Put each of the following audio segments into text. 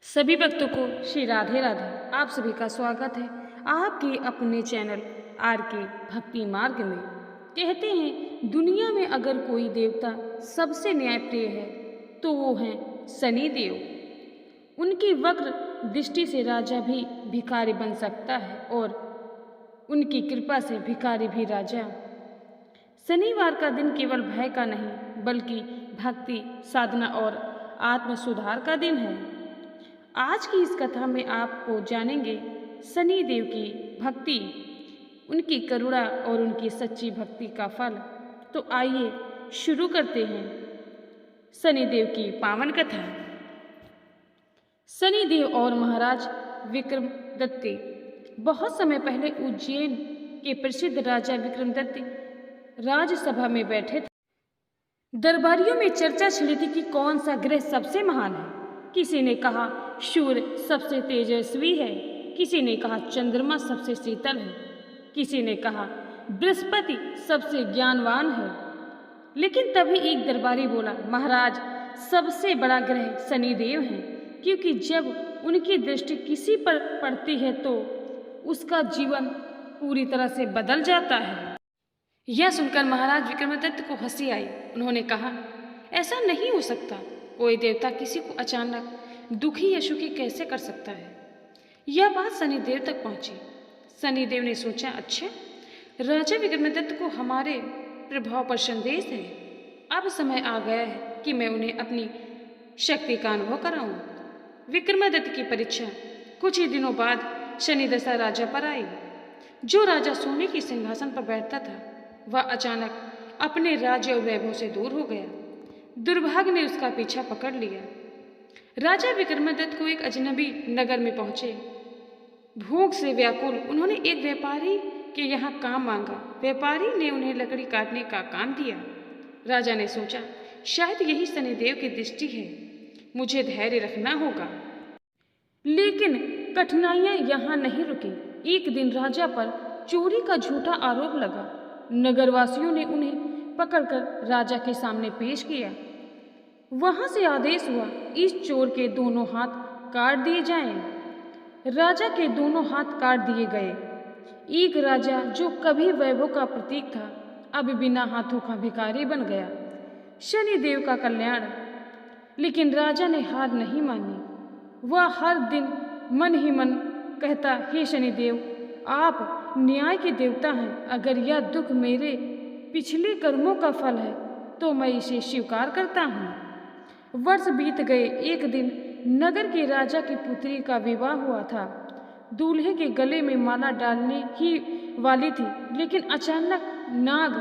सभी भक्तों को श्री राधे राधे। आप सभी का स्वागत है आपके अपने चैनल आर के भक्ति मार्ग में। कहते हैं दुनिया में अगर कोई देवता सबसे न्यायप्रिय है तो वो हैं शनि देव। उनकी वक्र दृष्टि से राजा भी भिखारी बन सकता है और उनकी कृपा से भिखारी भी राजा। शनिवार का दिन केवल भय का नहीं बल्कि भक्ति, साधना और आत्म सुधार का दिन है। आज की इस कथा में आपको जानेंगे शनि देव की भक्ति, उनकी करुणा और उनकी सच्ची भक्ति का फल। तो आइए शुरू करते हैं शनि देव की पावन कथा। शनि देव और महाराज विक्रमदत्त बहुत समय पहले उज्जैन के प्रसिद्ध राजा विक्रमदत्त राजसभा में बैठे थे। दरबारियों में चर्चा छिड़ी थी कि कौन सा ग्रह सबसे महान है। किसी ने कहा सूर्य सबसे तेजस्वी है, किसी ने कहा चंद्रमा सबसे शीतल है, किसी ने कहा बृहस्पति सबसे ज्ञानवान है। लेकिन तभी एक दरबारी बोला, महाराज सबसे बड़ा ग्रह शनिदेव है, क्योंकि जब उनकी दृष्टि किसी पर पड़ती है तो उसका जीवन पूरी तरह से बदल जाता है। यह सुनकर महाराज विक्रमादित्य को हंसी आई। उन्होंने कहा, ऐसा नहीं हो सकता, कोई देवता किसी को अचानक दुखी या सुखी कैसे कर सकता है। यह बात शनिदेव तक पहुंची। शनिदेव ने सोचा, अच्छा राजा विक्रमादित्य को हमारे प्रभाव पर संदेश है। अब समय आ गया है कि मैं उन्हें अपनी शक्ति का अनुभव कराऊं। विक्रमादित्य की परीक्षा। कुछ ही दिनों बाद शनि दशा राजा पर आई। जो राजा सोने के सिंहासन पर बैठता था वह अचानक अपने राज्य और वैभव से दूर हो गया। दुर्भाग्य ने उसका पीछा पकड़ लिया। राजा विक्रमादित्य को एक अजनबी नगर में पहुंचे। भूख से व्याकुल उन्होंने एक व्यापारी के यहाँ काम मांगा। व्यापारी ने उन्हें लकड़ी काटने का काम दिया। राजा ने सोचा, शायद यही शनिदेव की दृष्टि है, मुझे धैर्य रखना होगा। लेकिन कठिनाइयां यहाँ नहीं रुकी। एक दिन राजा पर चोरी का झूठा आरोप लगा। नगरवासियों ने उन्हें पकड़कर राजा के सामने पेश किया। वहां से आदेश हुआ, इस चोर के दोनों हाथ काट दिए जाएं। राजा के दोनों हाथ काट दिए गए। एक राजा जो कभी वैभव का प्रतीक था अब बिना हाथों का भिखारी बन गया। शनिदेव का कल्याण। लेकिन राजा ने हार नहीं मानी। वह हर दिन मन ही मन कहता, हे शनिदेव, आप न्याय के देवता हैं। अगर यह दुख मेरे पिछले कर्मों का फल है तो मैं इसे स्वीकार करता हूँ। वर्ष बीत गए। एक दिन नगर के राजा की पुत्री का विवाह हुआ था। दूल्हे के गले में माला डालने ही वाली थी, लेकिन अचानक नाग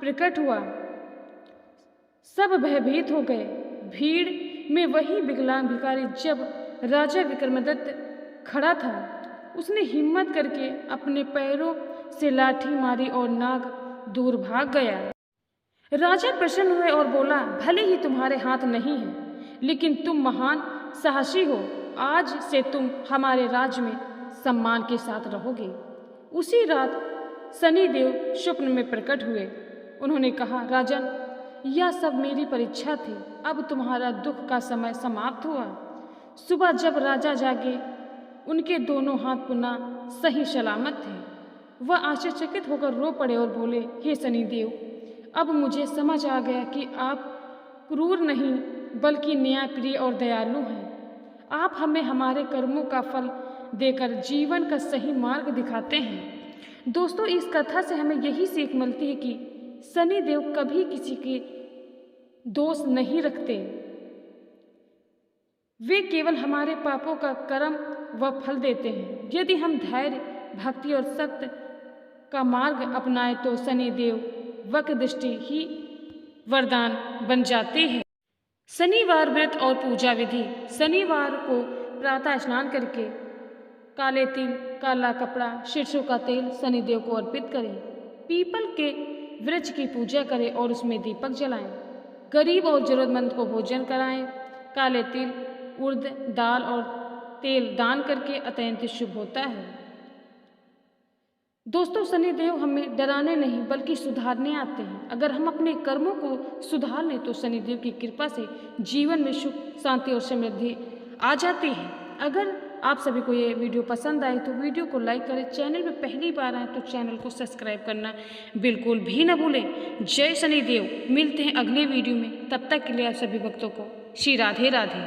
प्रकट हुआ। सब भयभीत हो गए। भीड़ में वही विकलांग भिखारी जब राजा विक्रमादित्य खड़ा था, उसने हिम्मत करके अपने पैरों से लाठी मारी और नाग दूर भाग गया। राजा प्रसन्न हुए और बोला, भले ही तुम्हारे हाथ नहीं हैं, लेकिन तुम महान साहसी हो। आज से तुम हमारे राज्य में सम्मान के साथ रहोगे। उसी रात शनिदेव स्वप्न में प्रकट हुए। उन्होंने कहा, राजन, यह सब मेरी परीक्षा थी। अब तुम्हारा दुख का समय समाप्त हुआ। सुबह जब राजा जागे, उनके दोनों हाथ पुनः सही सलामत थे। वह आश्चर्यचकित होकर रो पड़े और बोले, हे शनिदेव, अब मुझे समझ आ गया कि आप क्रूर नहीं बल्कि न्यायप्रिय और दयालु हैं। आप हमें हमारे कर्मों का फल देकर जीवन का सही मार्ग दिखाते हैं। दोस्तों, इस कथा से हमें यही सीख मिलती है कि शनिदेव कभी किसी के दोष नहीं रखते। वे केवल हमारे पापों का कर्म व फल देते हैं। यदि हम धैर्य, भक्ति और सत्य का मार्ग अपनाएं तो शनिदेव वक्र दृष्टि ही वरदान बन जाते हैं। शनिवार व्रत और पूजा विधि। शनिवार को प्रातः स्नान करके काले तिल, काला कपड़ा, सरसों का तेल शनिदेव को अर्पित करें। पीपल के वृक्ष की पूजा करें और उसमें दीपक जलाएं। गरीब और जरूरतमंद को भोजन कराएं। काले तिल, उड़द दाल और तेल दान करके अत्यंत शुभ होता है। दोस्तों, शनिदेव हमें डराने नहीं बल्कि सुधारने आते हैं। अगर हम अपने कर्मों को सुधार लें तो शनिदेव की कृपा से जीवन में सुख, शांति और समृद्धि आ जाती है। अगर आप सभी को ये वीडियो पसंद आए तो वीडियो को लाइक करें, चैनल में पहली बार आए तो चैनल को सब्सक्राइब करना बिल्कुल भी न भूलें। जय शनिदेव। मिलते हैं अगले वीडियो में, तब तक के लिए आप सभी भक्तों को श्री राधे राधे।